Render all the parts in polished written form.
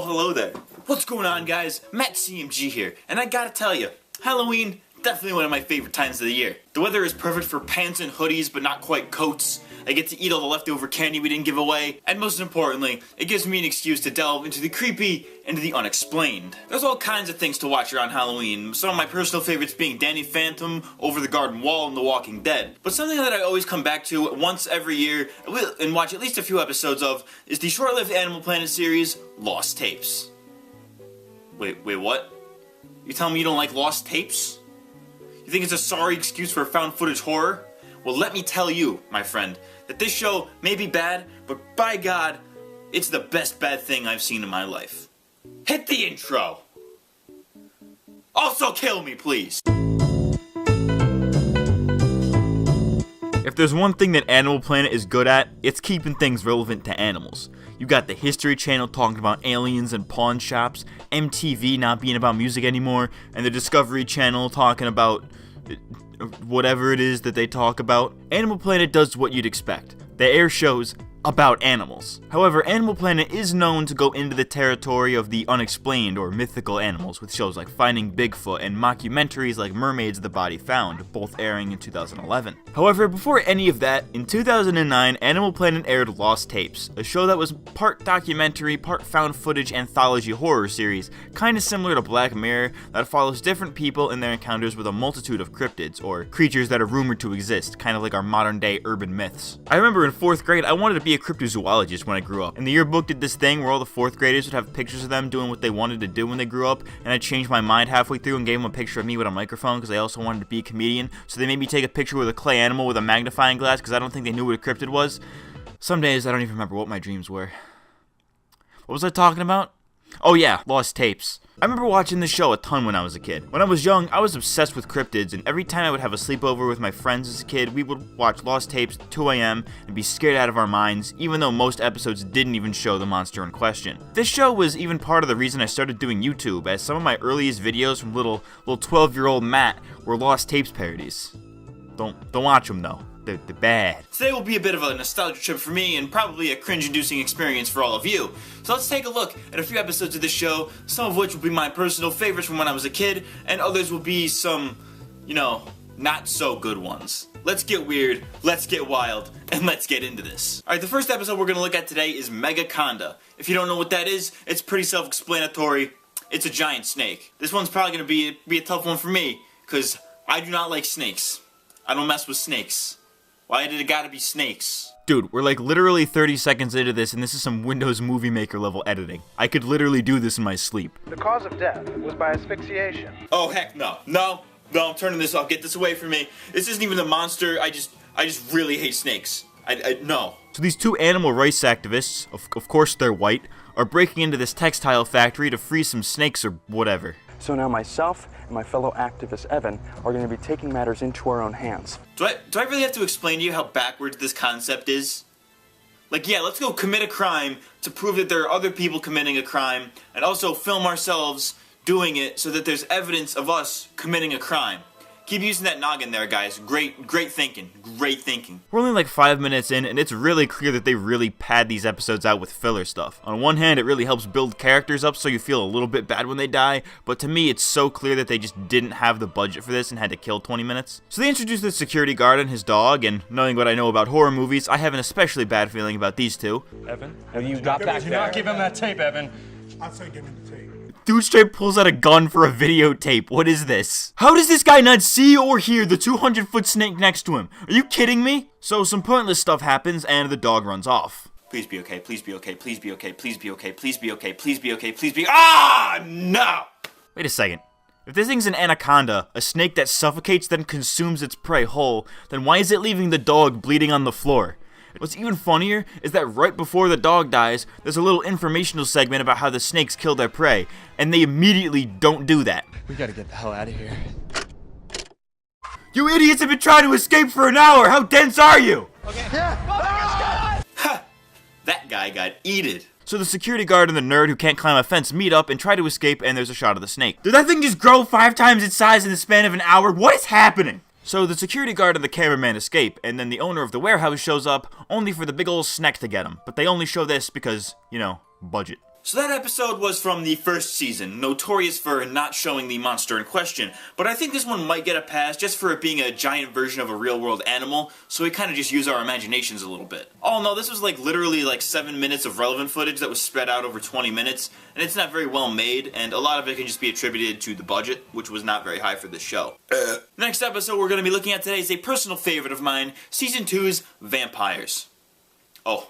hello there. What's going on, guys? Matt CMG here, and I gotta tell you, Halloween, definitely one of my favorite times of the year. The weather is perfect for pants and hoodies, but not quite coats. I get to eat all the leftover candy we didn't give away, and most importantly, it gives me an excuse to delve into the creepy and the unexplained. There's all kinds of things to watch around Halloween, some of my personal favorites being Danny Phantom, Over the Garden Wall, and The Walking Dead. But something that I always come back to once every year, and watch at least a few episodes of, is the short-lived Animal Planet series, Lost Tapes. Wait, what? You telling me you don't like Lost Tapes? You think it's a sorry excuse for found footage horror? Well, let me tell you, my friend, that this show may be bad, but by God, it's the best bad thing I've seen in my life. Hit the intro! Also kill me, please! If there's one thing that Animal Planet is good at, it's keeping things relevant to animals. You got the History Channel talking about aliens and pawn shops, MTV not being about music anymore, and the Discovery Channel talking about whatever it is that they talk about. Animal Planet does what you'd expect. They air shows about animals. However, Animal Planet is known to go into the territory of the unexplained or mythical animals with shows like Finding Bigfoot and mockumentaries like Mermaids the Body Found, both airing in 2011. However, before any of that, in 2009, Animal Planet aired Lost Tapes, a show that was part documentary, part found footage anthology horror series, kinda similar to Black Mirror, that follows different people in their encounters with a multitude of cryptids, or creatures that are rumored to exist, kinda like our modern day urban myths. I remember in 4th grade, I wanted to be a cryptozoologist when I grew up, and the yearbook did this thing where all the 4th graders would have pictures of them doing what they wanted to do when they grew up, and I changed my mind halfway through and gave them a picture of me with a microphone because I also wanted to be a comedian, so they made me take a picture with a clay animal with a magnifying glass because I don't think they knew what a cryptid was. Some days I don't even remember what my dreams were. What was I talking about? Oh yeah, Lost Tapes. I remember watching this show a ton when I was a kid. When I was young, I was obsessed with cryptids, and every time I would have a sleepover with my friends as a kid, we would watch Lost Tapes at 2 a.m. and be scared out of our minds, even though most episodes didn't even show the monster in question. This show was even part of the reason I started doing YouTube, as some of my earliest videos from little 12-year-old Matt were Lost Tapes parodies. Don't watch them though. They're bad. Today will be a bit of a nostalgia trip for me and probably a cringe-inducing experience for all of you. So let's take a look at a few episodes of this show, some of which will be my personal favorites from when I was a kid, and others will be some, not so good ones. Let's get weird, let's get wild, and let's get into this. Alright, the first episode we're going to look at today is Megaconda. If you don't know what that is, it's pretty self-explanatory. It's a giant snake. This one's probably going to be a tough one for me, because I do not like snakes. I don't mess with snakes. Why did it gotta be snakes? Dude, we're like literally 30 seconds into this, and this is some Windows Movie Maker level editing. I could literally do this in my sleep. The cause of death was by asphyxiation. Oh heck no. No, I'm turning this off. Get this away from me. This isn't even a monster. I just really hate snakes. No. So these two animal rights activists, of course they're white, are breaking into this textile factory to free some snakes or whatever. So now myself and my fellow activist Evan are going to be taking matters into our own hands. Do I really have to explain to you how backwards this concept is? Like, yeah, let's go commit a crime to prove that there are other people committing a crime, and also film ourselves doing it so that there's evidence of us committing a crime. Keep using that noggin there, guys. Great thinking. Great thinking. We're only like 5 minutes in, and it's really clear that they really pad these episodes out with filler stuff. On one hand, it really helps build characters up so you feel a little bit bad when they die, but to me, it's so clear that they just didn't have the budget for this and had to kill 20 minutes. So they introduced the security guard and his dog, and knowing what I know about horror movies, I have an especially bad feeling about these two. Evan, have you got back there? Do not give him that tape, Evan. I'll say give me the tape. Dude straight pulls out a gun for a videotape. What is this? How does this guy not see or hear the 200-foot snake next to him? Are you kidding me? So some pointless stuff happens and the dog runs off. Please be okay, please be okay, please be okay, please be okay, please be okay, please be okay, please be— Ah, no! Wait a second. If this thing's an anaconda, a snake that suffocates then consumes its prey whole, then why is it leaving the dog bleeding on the floor? What's even funnier is that right before the dog dies, there's a little informational segment about how the snakes kill their prey, and they immediately don't do that. We gotta get the hell out of here. You idiots have been trying to escape for an hour! How dense are you? Ha! That guy got eated. So the security guard and the nerd who can't climb a fence meet up and try to escape, and there's a shot of the snake. Did that thing just grow 5 times its size in the span of an hour? What is happening? So the security guard and the cameraman escape, and then the owner of the warehouse shows up, only for the big ol' snack to get him. But they only show this because, budget. So that episode was from the first season, notorious for not showing the monster in question, but I think this one might get a pass just for it being a giant version of a real-world animal, so we kind of just use our imaginations a little bit. Oh no, this was like literally like 7 minutes of relevant footage that was spread out over 20 minutes, and it's not very well made, and a lot of it can just be attributed to the budget, which was not very high for this show. Next episode we're going to be looking at today is a personal favorite of mine, Season 2's Vampires. Oh,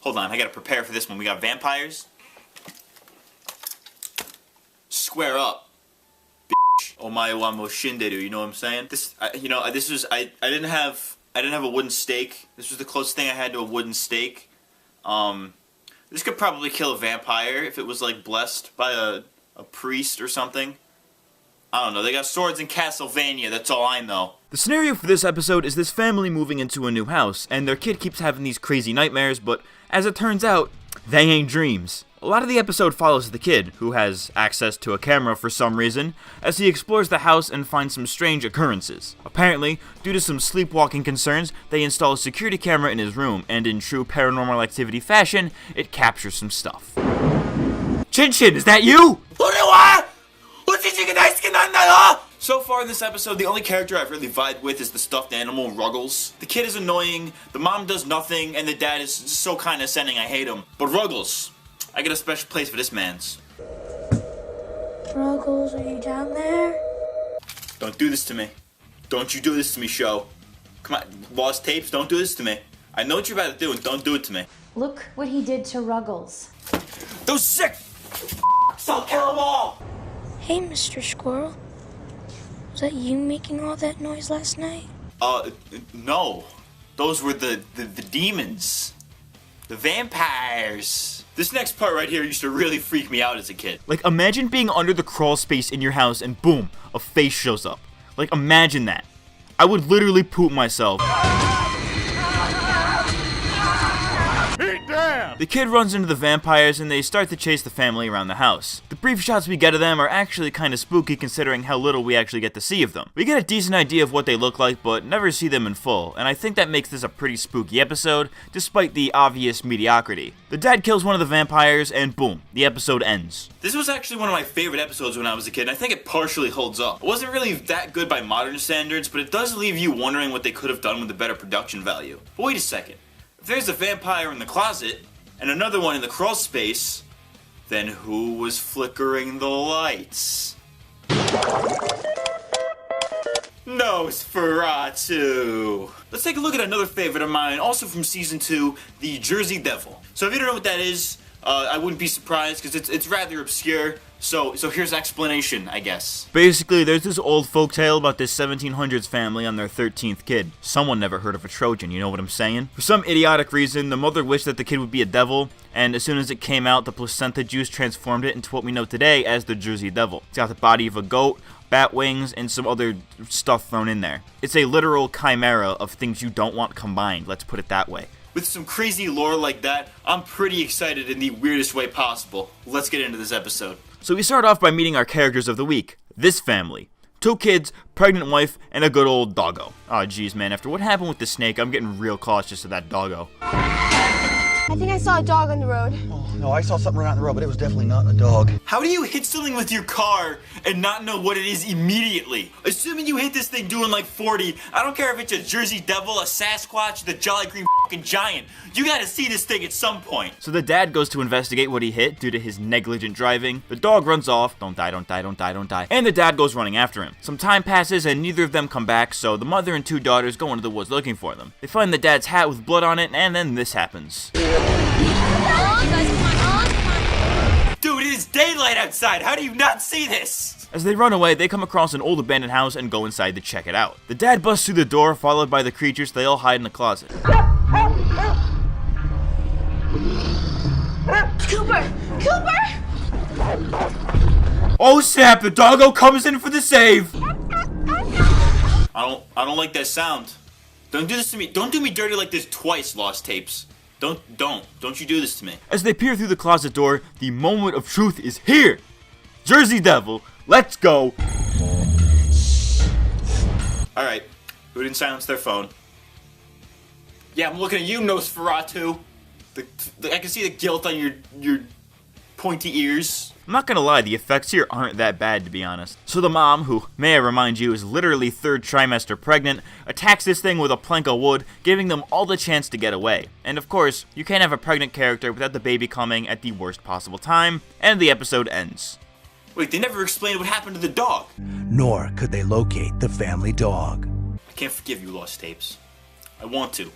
hold on, I gotta prepare for this one. We got vampires. Square up, bitch. Omae wa mo shinderu, you know what I'm saying? I didn't have a wooden stake. This was the closest thing I had to a wooden stake. This could probably kill a vampire if it was like blessed by a priest or something. I don't know, they got swords in Castlevania, that's all I know. The scenario for this episode is this family moving into a new house, and their kid keeps having these crazy nightmares, but as it turns out, they ain't dreams. A lot of the episode follows the kid, who has access to a camera for some reason, as he explores the house and finds some strange occurrences. Apparently, due to some sleepwalking concerns, they install a security camera in his room, and in true Paranormal Activity fashion, it captures some stuff. Chin Chin, is that you? So far in this episode, the only character I've really vibed with is the stuffed animal, Ruggles. The kid is annoying, the mom does nothing, and the dad is so condescending I hate him. But Ruggles, I get a special place for this man's. Ruggles, are you down there? Don't do this to me. Don't you do this to me, show. Come on, lost tapes, don't do this to me. I know what you're about to do, and don't do it to me. Look what he did to Ruggles. Those sick f***s, I'll kill them all! Hey, Mr. Squirrel. Was that you making all that noise last night? No. Those were the demons. The vampires. This next part right here used to really freak me out as a kid. Like, imagine being under the crawl space in your house and boom, a face shows up. Like, imagine that. I would literally poop myself. The kid runs into the vampires and they start to chase the family around the house. The brief shots we get of them are actually kinda spooky considering how little we actually get to see of them. We get a decent idea of what they look like, but never see them in full, and I think that makes this a pretty spooky episode, despite the obvious mediocrity. The dad kills one of the vampires and boom, the episode ends. This was actually one of my favorite episodes when I was a kid, and I think it partially holds up. It wasn't really that good by modern standards, but it does leave you wondering what they could have done with a better production value. But wait a second. If there's a vampire in the closet, and another one in the crawl space, then who was flickering the lights? Nosferatu! Let's take a look at another favorite of mine, also from Season 2, the Jersey Devil. So if you don't know what that is, I wouldn't be surprised, because it's rather obscure. So here's explanation, I guess. Basically, there's this old folktale about this 1700s family on their 13th kid. Someone never heard of a Trojan, you know what I'm saying? For some idiotic reason, the mother wished that the kid would be a devil, and as soon as it came out, the placenta juice transformed it into what we know today as the Jersey Devil. It's got the body of a goat, bat wings, and some other stuff thrown in there. It's a literal chimera of things you don't want combined, let's put it that way. With some crazy lore like that, I'm pretty excited in the weirdest way possible. Let's get into this episode. So we start off by meeting our characters of the week. This family. 2 kids, pregnant wife, and a good old doggo. Aw, geez, man, after what happened with the snake, I'm getting real cautious of that doggo. I think I saw a dog on the road. Oh, no, I saw something run out on the road, but it was definitely not a dog. How do you hit something with your car and not know what it is immediately? Assuming you hit this thing doing like 40, I don't care if it's a Jersey Devil, a Sasquatch, the Jolly Green f***ing Giant. You gotta see this thing at some point. So the dad goes to investigate what he hit due to his negligent driving. The dog runs off, don't die, don't die, don't die, don't die, and the dad goes running after him. Some time passes and neither of them come back, so the mother and 2 daughters go into the woods looking for them. They find the dad's hat with blood on it, and then this happens. Dude, it is daylight outside. How do you not see this? As they run away, they come across an old abandoned house and go inside to check it out. The dad busts through the door, followed by the creatures. They all hide in the closet. Cooper! Cooper! Oh snap, the doggo comes in for the save! I don't like that sound. Don't do this to me. Don't do me dirty like this twice, Lost Tapes. Don't you do this to me. As they peer through the closet door, the moment of truth is here! Jersey Devil, let's go! Alright, who didn't silence their phone? Yeah, I'm looking at you, Nosferatu. I can see the guilt on your pointy ears. I'm not gonna lie, the effects here aren't that bad, to be honest. So the mom, who, may I remind you, is literally 3rd trimester pregnant, attacks this thing with a plank of wood, giving them all the chance to get away. And of course, you can't have a pregnant character without the baby coming at the worst possible time, and the episode ends. Wait, they never explained what happened to the dog. Nor could they locate the family dog. I can't forgive you, Lost Tapes. I want to,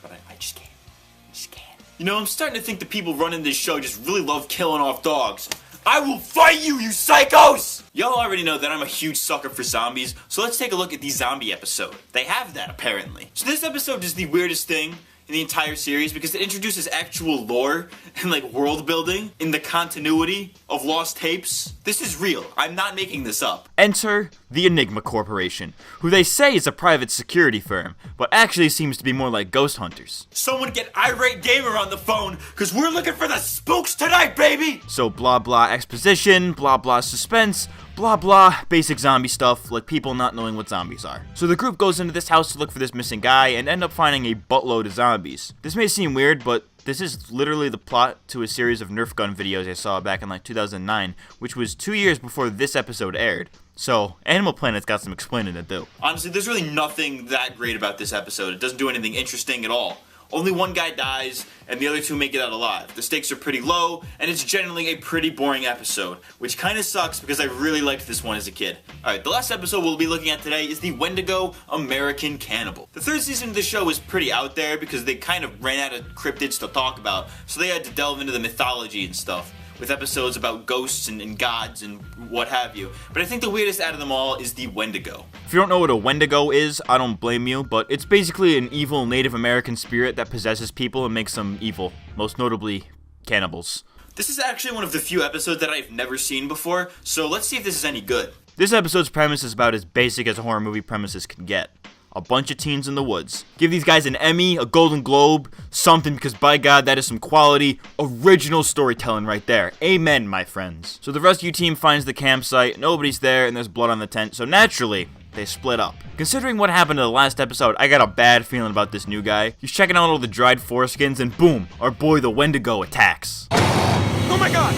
but I just can't. I just can't. You know, I'm starting to think the people running this show just really love killing off dogs. I will fight you, you psychos! Y'all already know that I'm a huge sucker for zombies, so let's take a look at the zombie episode. They have that, apparently. So this episode is the weirdest thing in the entire series because it introduces actual lore and like world building in the continuity of Lost Tapes. This is real. I'm not making this up. Enter the Enigma Corporation, who they say is a private security firm, but actually seems to be more like ghost hunters. Someone get Irate Gamer on the phone, cause we're looking for the spooks tonight, baby! So blah blah exposition, blah blah suspense, blah blah basic zombie stuff, like people not knowing what zombies are. So the group goes into this house to look for this missing guy and end up finding a buttload of zombies. This may seem weird, but this is literally the plot to a series of Nerf gun videos I saw back in like 2009, which was 2 years before this episode aired. So, Animal Planet's got some explaining to do. Honestly, there's really nothing that great about this episode. It doesn't do anything interesting at all. Only one guy dies, and the other 2 make it out alive. The stakes are pretty low, and it's generally a pretty boring episode, which kind of sucks because I really liked this one as a kid. Alright, the last episode we'll be looking at today is the Wendigo American Cannibal. The 3rd season of the show is pretty out there because they kind of ran out of cryptids to talk about, so they had to delve into the mythology and stuff, with episodes about ghosts and gods and what have you. But I think the weirdest out of them all is the Wendigo. If you don't know what a Wendigo is, I don't blame you, but it's basically an evil Native American spirit that possesses people and makes them evil, most notably cannibals. This is actually one of the few episodes that I've never seen before, so let's see if this is any good. This episode's premise is about as basic as a horror movie premises can get. A bunch of teens in the woods. Give these guys an Emmy, a Golden Globe, something, because by God, that is some quality, original storytelling right there. Amen, my friends. So the rescue team finds the campsite, nobody's there, and there's blood on the tent, so naturally, they split up. Considering what happened to the last episode, I got a bad feeling about this new guy. He's checking out all the dried foreskins, and boom, our boy the Wendigo attacks. Oh my god!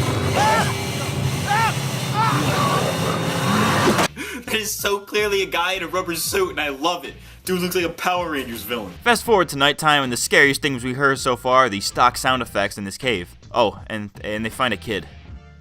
That is so clearly a guy in a rubber suit, and I love it. Dude looks like a Power Rangers villain. Fast forward to nighttime, and the scariest things we heard so far are the stock sound effects in this cave. Oh, and they find a kid.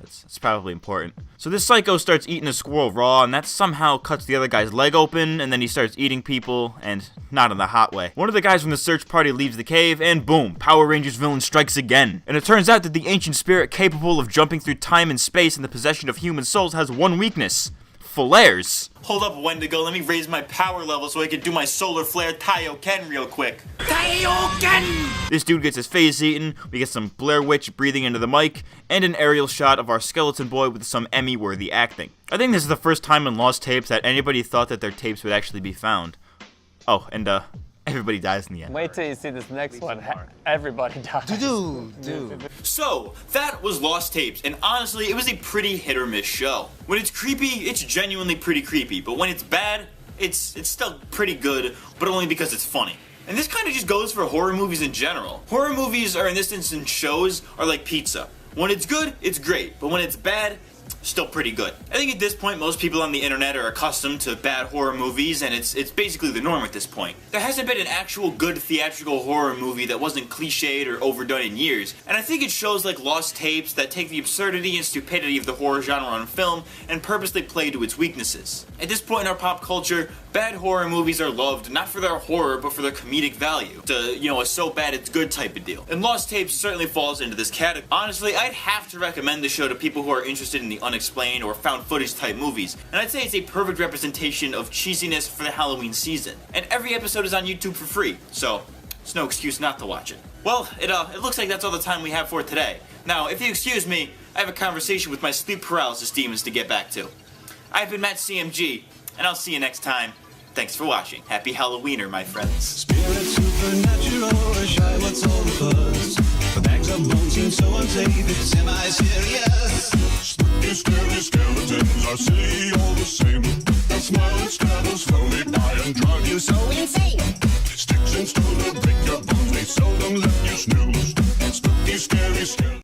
That's probably important. So this psycho starts eating a squirrel raw, and that somehow cuts the other guy's leg open, and then he starts eating people, and not in the hot way. One of the guys from the search party leaves the cave, and boom, Power Rangers villain strikes again. And it turns out that the ancient spirit capable of jumping through time and space in the possession of human souls has one weakness. Flares. Hold up, Wendigo, let me raise my power level so I can do my solar flare Taioken real quick. Taioken! This dude gets his face eaten, we get some Blair Witch breathing into the mic, and an aerial shot of our skeleton boy with some Emmy-worthy acting. I think this is the first time in Lost Tapes that anybody thought that their tapes would actually be found. Oh, and everybody dies in the end. Wait till you see this next one. Everybody dies. Dude. So, that was Lost Tapes, and honestly, it was a pretty hit or miss show. When it's creepy, it's genuinely pretty creepy, but when it's bad, it's still pretty good, but only because it's funny. And this kind of just goes for horror movies in general. Horror movies, or in this instance shows, are like pizza. When it's good, it's great, but when it's bad, still pretty good. I think at this point most people on the internet are accustomed to bad horror movies, and it's basically the norm at this point. There hasn't been an actual good theatrical horror movie that wasn't cliched or overdone in years, and I think it shows like Lost Tapes that take the absurdity and stupidity of the horror genre on film and purposely play to its weaknesses. At this point in our pop culture, bad horror movies are loved not for their horror but for their comedic value. A so bad it's good type of deal. And Lost Tapes certainly falls into this category. Honestly, I'd have to recommend the show to people who are interested in the unexplained or found footage type movies, and I'd say it's a perfect representation of cheesiness for the Halloween season. And every episode is on YouTube for free, so it's no excuse not to watch it. Well, it looks like that's all the time we have for today. Now, if you excuse me, I have a conversation with my sleep paralysis demons to get back to. I've been Matt CMG, and I'll see you next time. Thanks for watching. Happy Halloweener, my friends. Spirit supernatural, shy, what's all the buzz? The bags of bones seem so unsafe, it's semi-serious. Spooky, scary skeletons are silly all the same. They'll smile and scramble slowly by and drive you so insane. Sticks and stones will break your bones, they seldom let you snooze.